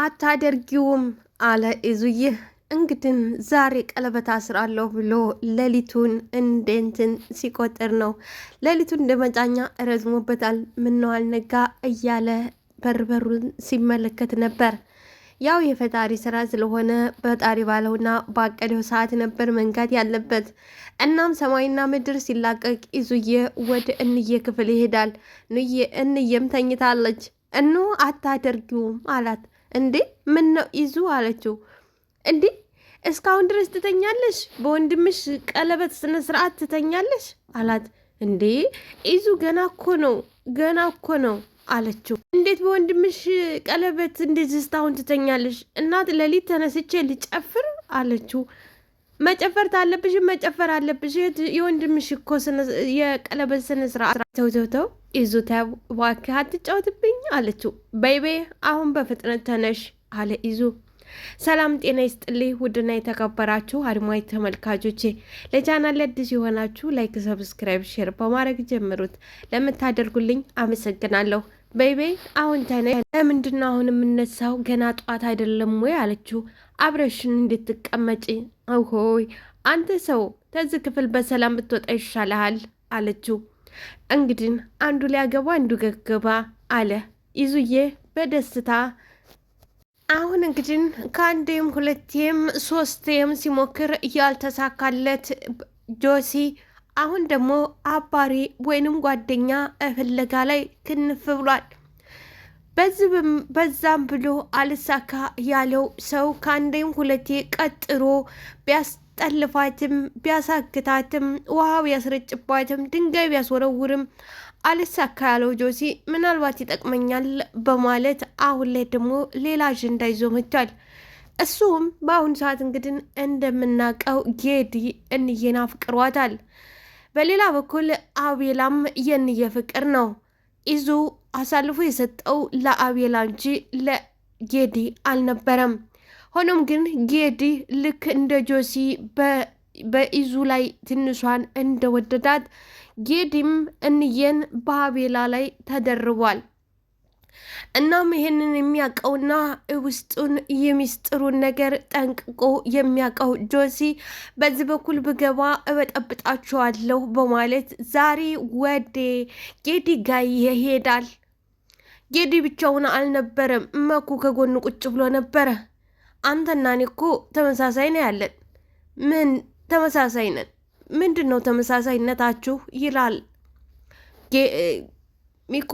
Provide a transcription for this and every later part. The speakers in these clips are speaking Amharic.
አታደርጊውም አለ ኢዙዬ። እንግዲህ ዛሬ ቀለበት አስራለሁ ብሎ ሌሊቱን እንደንትን ሲቆጥር ነው። ሌሊቱን እንደ መጫኛ ረዝሞበታል። ምነው አልነጋ እያለ በርበሩን ሲመለከት ነበር። ያው የፈጣሪ ስራ ስለሆነ በጣሪ ባለውና ባቀደው ሰዓት ነበር መንጋት ያለበት። እናም ሰማይና ምድር ሲላቀቅ ኢዙዬ ወደ እንዬ ክፍል ይሄዳል። እንዬም ተኝታለች። እኑ አታደርጊውም አላት። እንዴ ምን ነው ኢዙ አለችው። እንዴ እስካሁን ድረስ ትተኛለሽ? በወንድምሽ ቀለበት ስነ ስርዓት ትተኛለሽ አላት። እንዴ ኢዙ ገና እኮ ነው አለችው። እንዴት በወንድምሽ ቀለበት እንደዚህ እስካሁን ትተኛለሽ? እናት ሌሊት ተነስቼ ልጨፍር አለችው። መጨፈር ታለብሽ መጨፈር አለብሽ። የወንድምሽ እኮ የቀለበት ስነ ስርዓት ተው ኢዙ ተው እባክህ አትጫወትብኝ አለችው። በይቤ አሁን በፍጥነት ተነሽ አለ ኢዙ። ሰላም ጤና ይስጥልኝ ውድና የተከበራችሁ አድማጭ ተመልካቾቼ፣ ለቻናል አዲስ የሆናችሁ ላይክ፣ ሰብስክራይብ፣ ሼር በማድረግ ጀምሩት። ለምታደርጉልኝ አመሰግናለሁ። በይቤ አሁን ተነሽ። ለምንድነው አሁን የምነሳው? ገና ጠዋት አይደለም ወይ አለችው። አብረሽን እንድትቀመጪ። ሆይ አንተ ሰው ተዚህ ክፍል በሰላም ብትወጣ ይሻልሃል አለችው። እንግዲህ አንዱ ሊያገባ አንዱ ገገባ አለ ኢዙዬ በደስታ። አሁን እንግዲህ ከአንዴም ሁለቴም ሶስቴም ሲሞክር ያልተሳካለት ጆሲ አሁን ደግሞ አባሪ ወይንም ጓደኛ ፍለጋ ላይ ክንፍ ብሏል። በዛም ብሎ አልሳካ ያለው ሰው ከአንዴም ሁለቴ ቀጥሮ ቢያስጠልፋትም ቢያሳክታትም ውሃ ቢያስረጭባትም ድንጋይ ቢያስወረውርም አልሳካ ያለው ጆሲ ምናልባት ይጠቅመኛል በማለት አሁን ላይ ደግሞ ሌላ አጀንዳ ይዞ መጥቷል። እሱም በአሁኑ ሰዓት እንግዲህ እንደምናውቀው ጌዲ እንዬን አፍቅሯታል። በሌላ በኩል አቤላም የንዬ ፍቅር ነው። ኢዙ አሳልፎ የሰጠው ለአቤላ እንጂ ለጌዲ አልነበረም። ሆኖም ግን ጌዲ ልክ እንደ ጆሲ በኢዙ ላይ ትንሿን እንደወደዳት ጌዲም እንዬን በአቤላ ላይ ተደርቧል። እናም ይሄንን የሚያውቀውና ውስጡን የሚስጥሩን ነገር ጠንቅቆ የሚያውቀው ጆሲ በዚህ በኩል ብገባ እበጠብጣችኋለሁ በማለት ዛሬ ወደ ጌዲ ጋር ይሄዳል። ጌዲ ብቻውን አልነበረም፣ መኩ ከጎኑ ቁጭ ብሎ ነበረ። አንተና እኔ እኮ ተመሳሳይ ነው ያለን። ምን ተመሳሳይ ነን? ምንድን ነው ተመሳሳይነታችሁ? ይላል ሚኮ።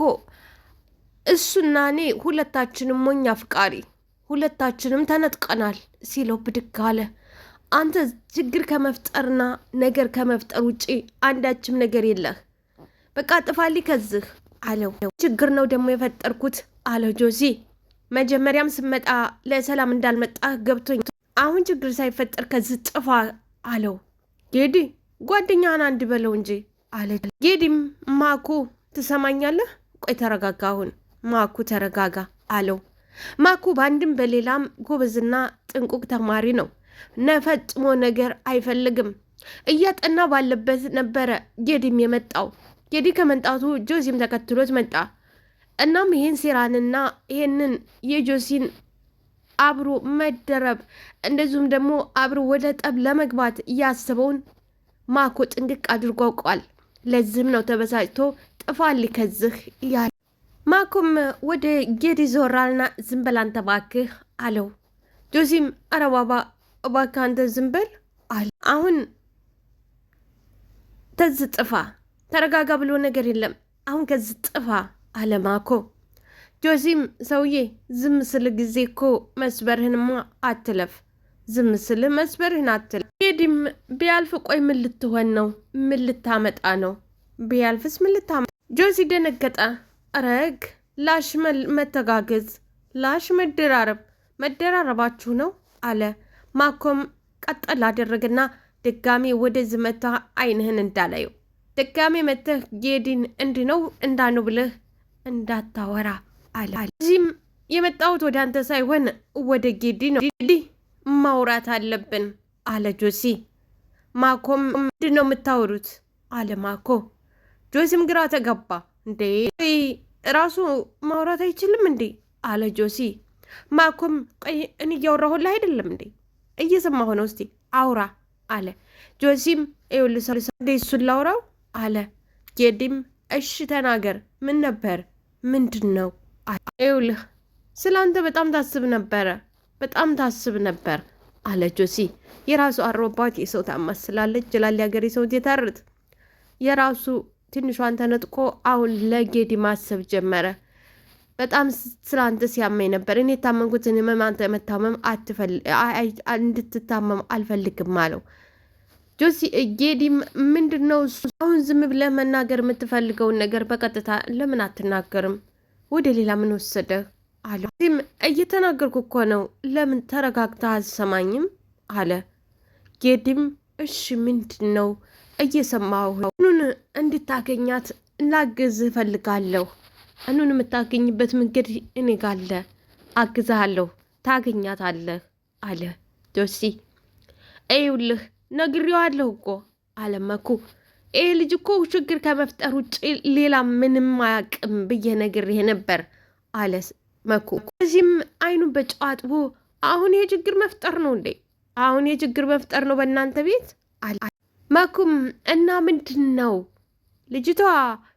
እሱና እኔ ሁለታችንም ሞኝ አፍቃሪ፣ ሁለታችንም ተነጥቀናል ሲለው ብድግ አለ። አንተ ችግር ከመፍጠርና ነገር ከመፍጠር ውጪ አንዳችም ነገር የለህ። በቃ ጥፋልኝ ከዚህ አለው። ችግር ነው ደግሞ የፈጠርኩት አለው ጆሲ። መጀመሪያም ስመጣ ለሰላም እንዳልመጣ ገብቶኝ፣ አሁን ችግር ሳይፈጠር ከዚህ ጥፋ አለው። ጌዲ ጓደኛህን አንድ በለው እንጂ አለ። ጌዲም ማኩ ትሰማኛለህ? ቆይ ተረጋጋ፣ አሁን ማኩ ተረጋጋ አለው። ማኩ በአንድም በሌላም ጎበዝና ጥንቁቅ ተማሪ ነው። ነፈጽሞ ነገር አይፈልግም። እያጠና ባለበት ነበረ ጌዲም የመጣው። ጌዲ ከመምጣቱ ጆሲም ተከትሎት መጣ። እናም ይህን ሴራንና ይህንን የጆሲን አብሮ መደረብ እንደዚሁም ደግሞ አብሮ ወደ ጠብ ለመግባት እያስበውን ማኮ ጥንቅቅ አድርጎ አውቋል። ለዚህም ነው ተበሳጭቶ ጥፋልኝ ከዚህ ያለ። ማኩም ወደ ጌዲ ዞራልና ዝም በል አንተ እባክህ አለው። ጆሲም ኧረ ባባ እባክህ አንተ ዝም በል አለ። አሁን ተዝ ጥፋ፣ ተረጋጋ ብሎ ነገር የለም፣ አሁን ከዚህ ጥፋ አለ ማኮ። ጆሲም ሰውዬ ዝም ስል ጊዜ እኮ መስበርህንማ አትለፍ፣ ዝም ስል መስበርህን አትለፍ። ጌዲም ቢያልፍ ቆይ ምን ልትሆን ነው? ምን ልታመጣ ነው? ቢያልፍስ ምን ልታመጣ? ጆሲ ደነገጠ። ረግ ላሽ መተጋገዝ፣ ላሽ መደራረባችሁ ነው አለ። ማኮም ቀጠል አደረገና ድጋሜ ወደዚህ መታ አይንህን እንዳላየው፣ ድጋሜ መተህ ጌዲን እንዲህ ነው እንዳነው ብለህ እንዳታወራ አለ። እዚህም የመጣሁት ወደ አንተ ሳይሆን ወደ ጌዲ ነው። ጌዲ ማውራት አለብን አለ ጆሲ። ማኮም ምንድን ነው የምታወሩት አለ ማኮ። ጆሲም ግራ ተገባ። እንዴ ራሱ ማውራት አይችልም እንዴ አለ ጆሲ። ማኩም ቆይ እኔ እያወራሁልህ አይደለም እንዴ? እየሰማሁ ነው። እስቲ አውራ አለ። ጆሲም ይኸውልህ እንዴ እሱን ላውራው አለ። ጌዲም እሺ ተናገር፣ ምን ነበር? ምንድን ነው? ይኸውልህ ስለ አንተ በጣም ታስብ ነበር አለ ጆሲ። የራሱ አሮባት የሰው ታማስላለች ይላል ያገሬ ሰው የታርት የራሱ ትንሿን ተነጥቆ አሁን ለጌዲ ማሰብ ጀመረ። በጣም ስላንተ ሲያመኝ ነበር። እኔ የታመንኩትን ህመም አንተ መታመም እንድትታመም አልፈልግም አለው። ጆሲ ጌዲም ምንድን ነው እሱ? አሁን ዝም ብለህ መናገር የምትፈልገውን ነገር በቀጥታ ለምን አትናገርም? ወደ ሌላ ምን ወሰደህ አለ። ጌዲም እየተናገርኩ እኮ ነው፣ ለምን ተረጋግተህ አልሰማኝም አለ። ጌዲም እሺ ምንድን ነው? እየሰማሁ እኑን እንድታገኛት ላግዝህ እፈልጋለሁ። እኑን የምታገኝበት መንገድ እኔ ጋለ አግዝሃለሁ፣ ታገኛታለህ አለ ጆሲ። ይኸውልህ ነግሬዋለሁ እኮ አለ መኩ። ይሄ ልጅ እኮ ችግር ከመፍጠር ውጭ ሌላ ምንም አያውቅም ብዬ ነግሬህ ነበር አለ መኩ። እዚህም አይኑን በጨዋጥቦ አሁን ይሄ ችግር መፍጠር ነው እንዴ? አሁን የችግር መፍጠር ነው በእናንተ ቤት አለ መኩም። እና ምንድን ነው ልጅቷ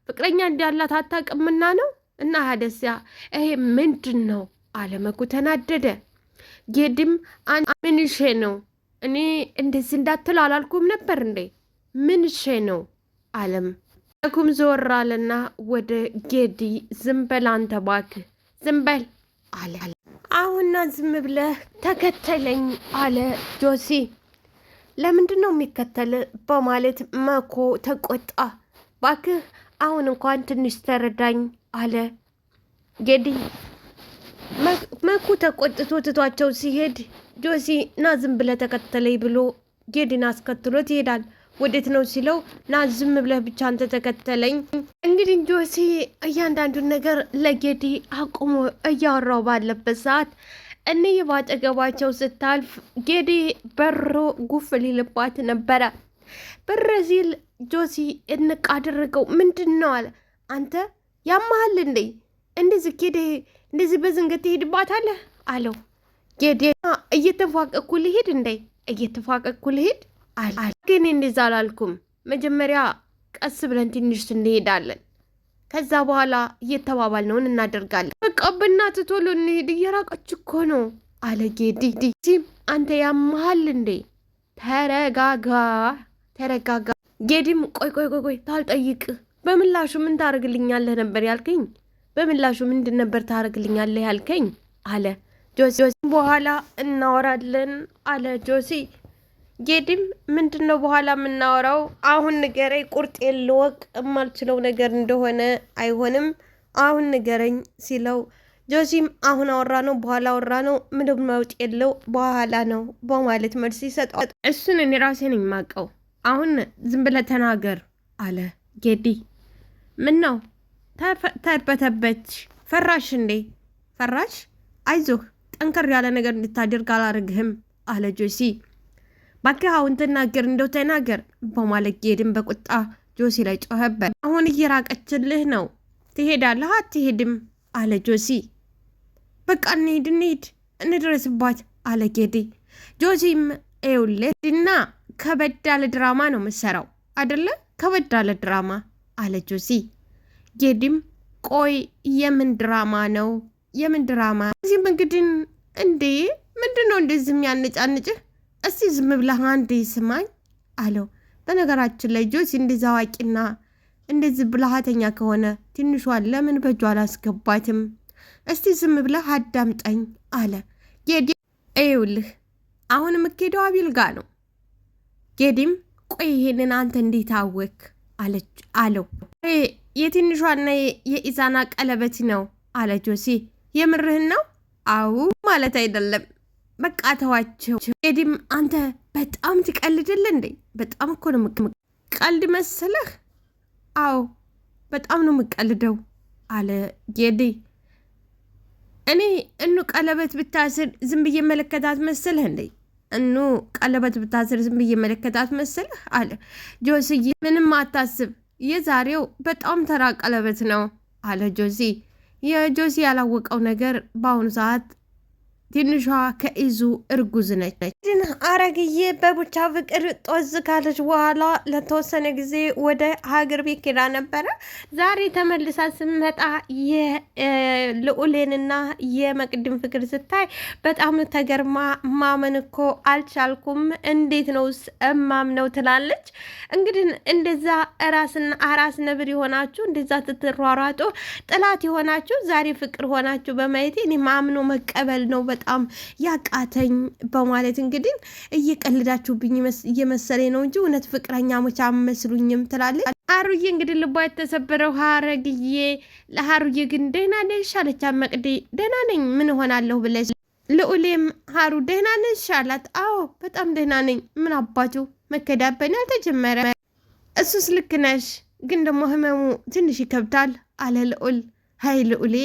ፍቅረኛ እንዳላት አታውቅምና ነው? እና ሀደስያ ይሄ ምንድን ነው አለ መኩ ተናደደ። ጌድም ምንሼ ነው? እኔ እንደዚህ እንዳትል አላልኩም ነበር እንዴ? ምንሼ ነው አለም። መኩም ዘወር አለና ወደ ጌዲ ዝም በል አንተ እባክህ ዝም በል አለ። አሁንና ዝም ብለህ ተከተለኝ አለ ጆሲ። ለምንድን ነው የሚከተል በማለት መኮ ተቆጣ። ባክህ አሁን እንኳን ትንሽ ተረዳኝ አለ ጌዲ። መኩ ተቆጥቶ ትቷቸው ሲሄድ ጆሲ ና ዝም ብለህ ተከተለኝ ብሎ ጌዲን አስከትሎት ይሄዳል። ወዴት ነው ሲለው ና ዝም ብለህ ብቻ አንተ ተከተለኝ። እንግዲህ ጆሲ እያንዳንዱን ነገር ለጌዲ አቁሞ እያወራው ባለበት ሰዓት እኔ ባጠገባቸው ስታልፍ ጌዲ በሮ ጉፍ ሊልባት ነበረ። ብረዚል ጆሲ እንቅ አደረገው። ምንድን ነው አለ። አንተ ያመሃል እንዴ? እንደዚህ ጌዲ እንደዚህ በዝንገት ትሄድባታለህ አለው። ጌዲ እየተፋቀኩ ልሄድ እንዴ? እየተፋቀኩ ልሄድ አለ። ግን እንደዛ አላልኩም። መጀመሪያ ቀስ ብለን ትንሽ እንሄዳለን፣ ከዛ በኋላ እየተባባልነውን እናደርጋለን። በቃ በእናትህ ቶሎ እንሄድ፣ እየራቀች እኮ ነው አለ ጌዲ። ሲም አንተ ያመሃል እንዴ? ተረጋጋ። ጌዲም ቆይ ታልጠይቅህ በምላሹ ምን ታደርግልኛለህ ነበር ያልከኝ? በምላሹ ምንድን ነበር ታደርግልኛለህ ያልከኝ አለ ጆሲ። በኋላ እናወራለን አለ ጆሲ። ጌዲም ምንድን ነው በኋላ የምናወራው? አሁን ንገረኝ፣ ቁርጥ የለወቅ የማልችለው ነገር እንደሆነ አይሆንም፣ አሁን ንገረኝ ሲለው ጆሲም አሁን አወራ ነው በኋላ አወራ ነው ምንም መውጥ የለው በኋላ ነው በማለት መልስ ይሰጠዋል። እሱን እኔ ራሴ ነኝ የማውቀው፣ አሁን ዝም ብለህ ተናገር አለ ጌዲ። ምን ነው ተርበተበት? ፈራሽ እንዴ? ፈራሽ? አይዞህ ጠንከር ያለ ነገር እንድታደርግ አላርግህም አለ ጆሲ። ባክህ አሁን ትናገር፣ እንደው ተናገር በማለት ጌድም በቁጣ ጆሲ ላይ ጮኸበት። አሁን እየራቀችልህ ነው፣ ትሄዳለህ አትሄድም አለ ጆሲ። በቃ እንሂድ እንድረስባት አለ ጌዲ። ጆሲም ይኸውልህና ከበድ ያለ ድራማ ነው የምትሰራው አይደለ? ከበድ ያለ ድራማ አለ ጆሲ። ጌዲም ቆይ የምን ድራማ ነው? የምን ድራማ? እዚህም እንግዲህ እንዴ ምንድን ነው እንደዚህ የሚያነጫንጭህ? እስቲ ዝም ብለህ አንዴ ስማኝ አለው። በነገራችን ላይ ጆሲ እንደዚህ አዋቂና እንደዚህ ብልሃተኛ ከሆነ ትንሿን ለምን በእጇ አላስገባትም? እስቲ ዝም ብለህ አዳምጠኝ አለ ጌዲ። ይኸውልህ አሁን የምትሄደው አቤል ጋ ነው። ጌዲም ቆይ ይሄንን አንተ እንዴት አወክ አለው። የትንሿና የኢዛና ቀለበት ነው አለ ጆሲ። የምርህን ነው? አው ማለት አይደለም፣ በቃ ተዋቸው። ጌዲም አንተ በጣም ትቀልድልህ እንዴ? በጣም እኮ ነው ቀልድ መሰለህ? አዎ በጣም ነው የምቀልደው አለ ጌዲ። እኔ እኑ ቀለበት ብታስር ዝም ብዬ መለከታት መሰለህ እንዴ? እኑ ቀለበት ብታስር ዝም ብዬ መለከታት መሰለህ አለ ጆሲዬ። ምንም አታስብ፣ የዛሬው በጣም ተራ ቀለበት ነው አለ ጆሲ። የጆሲ ያላወቀው ነገር በአሁኑ ሰዓት ትንሿ ከኢዙ እርጉዝ ነች። ግን ሐረግዬ በቡቻ ፍቅር ጦዝ ካለች በኋላ ለተወሰነ ጊዜ ወደ ሀገር ቤት ሄዳ ነበረ። ዛሬ ተመልሳ ስመጣ የልዑሌንና የመቅድም ፍቅር ስታይ በጣም ተገርማ ማመን እኮ አልቻልኩም፣ እንዴት ነው እማምነው ትላለች። እንግዲህ እንደዛ አራስ ነብር የሆናችሁ እንደዛ ትትሯሯጡ ጥላት የሆናችሁ ዛሬ ፍቅር ሆናችሁ በማየቴ እኔ ማምኖ መቀበል ነው በጣም ያቃተኝ በማለት እንግዲህ እየቀልዳችሁብኝ እየመሰለኝ ነው እንጂ እውነት ፍቅረኛሞች አመስሉኝም ትላለች። ሀሩዬ እንግዲህ ልቧ የተሰበረው ሀረግዬ ለሀሩዬ ግን ደህና ነሽ አለቻት። መቅዲ ደህና ነኝ ምን እሆናለሁ ብለሽ ልዑሌም ሀሩ ደህና ነሽ አላት። አዎ በጣም ደህና ነኝ፣ ምን አባቱ መከዳበን አልተጀመረ። እሱስ ልክ ነሽ፣ ግን ደግሞ ህመሙ ትንሽ ይከብዳል አለ ልዑል። ሀይ ልዑሌ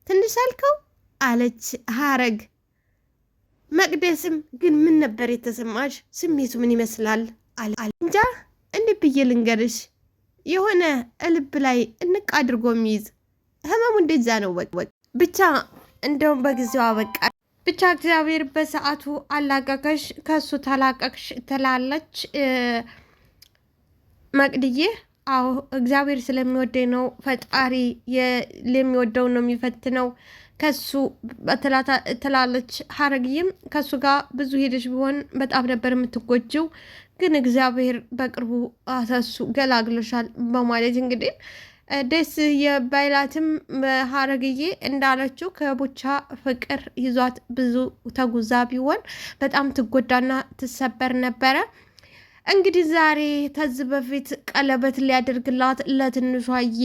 ትንሽ አልከው አለች ሀረግ። መቅደስም ግን ምን ነበር የተሰማሽ? ስሜቱ ምን ይመስላል? አለ እንጃ እንዲህ ብዬ ልንገርሽ፣ የሆነ ልብ ላይ እንቅ አድርጎ የሚይዝ ህመሙ እንደዛ ነው። ብቻ እንደውም በጊዜው አበቃ። ብቻ እግዚአብሔር በሰዓቱ አላቀቀሽ፣ ከሱ ተላቀቅሽ ትላለች መቅድዬ። አዎ እግዚአብሔር ስለሚወደኝ ነው፣ ፈጣሪ የሚወደው ነው የሚፈትነው ከሱ ትላለች ሀረግዬም። ከሱ ጋር ብዙ ሄደሽ ቢሆን በጣም ነበር የምትጎጂው፣ ግን እግዚአብሔር በቅርቡ አሰሱ ገላግሎሻል በማለት እንግዲህ ደስ የባይላትም ሀረግዬ እንዳለችው ከቡቻ ፍቅር ይዟት ብዙ ተጉዛ ቢሆን በጣም ትጎዳና ትሰበር ነበረ። እንግዲህ ዛሬ ከዚህ በፊት ቀለበት ሊያደርግላት ለትንሿዬ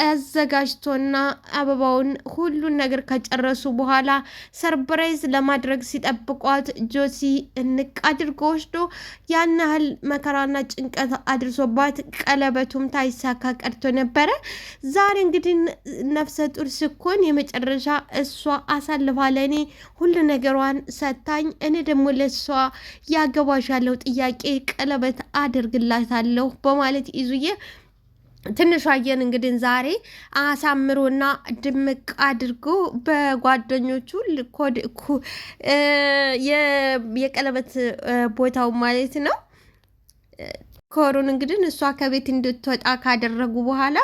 አዘጋጅቶና አበባውን ሁሉን ነገር ከጨረሱ በኋላ ሰርፕራይዝ ለማድረግ ሲጠብቋት ጆሲ እንቅ አድርጎ ወስዶ ያን ያህል መከራና ጭንቀት አድርሶባት ቀለበቱም ታይሳካ ቀርቶ ነበረ። ዛሬ እንግዲህ ነፍሰ ጡር ስኮን የመጨረሻ እሷ አሳልፋ ለእኔ ሁሉ ነገሯን ሰታኝ፣ እኔ ደግሞ ለእሷ ያገባሻለው ጥያቄ ቀለበት አድርግላታለሁ በማለት ይዙዬ ትንሿዬን እንግዲህ ዛሬ አሳምሮና ድምቅ አድርጎ በጓደኞቹ የቀለበት ቦታው ማለት ነው ኮሮን እንግዲህ እሷ ከቤት እንድትወጣ ካደረጉ በኋላ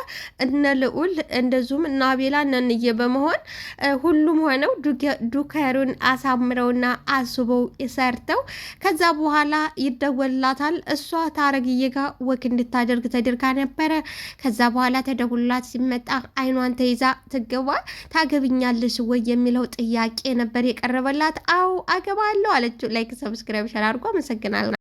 እነ ልዑል እንደዚሁም እና አቤላ ነንዬ በመሆን ሁሉም ሆነው ዱከሩን አሳምረውና አስበው ሰርተው ከዛ በኋላ ይደወልላታል። እሷ ታረግዬ ጋር ወክ እንድታደርግ ተደርጋ ነበረ። ከዛ በኋላ ተደውልላት ሲመጣ አይኗን ተይዛ ትገባ። ታገብኛለሽ ወይ የሚለው ጥያቄ ነበር የቀረበላት። አው አገባለሁ አለችው። ላይክ ሰብስክራይብ ሸር አድርጎ አመሰግናለሁ።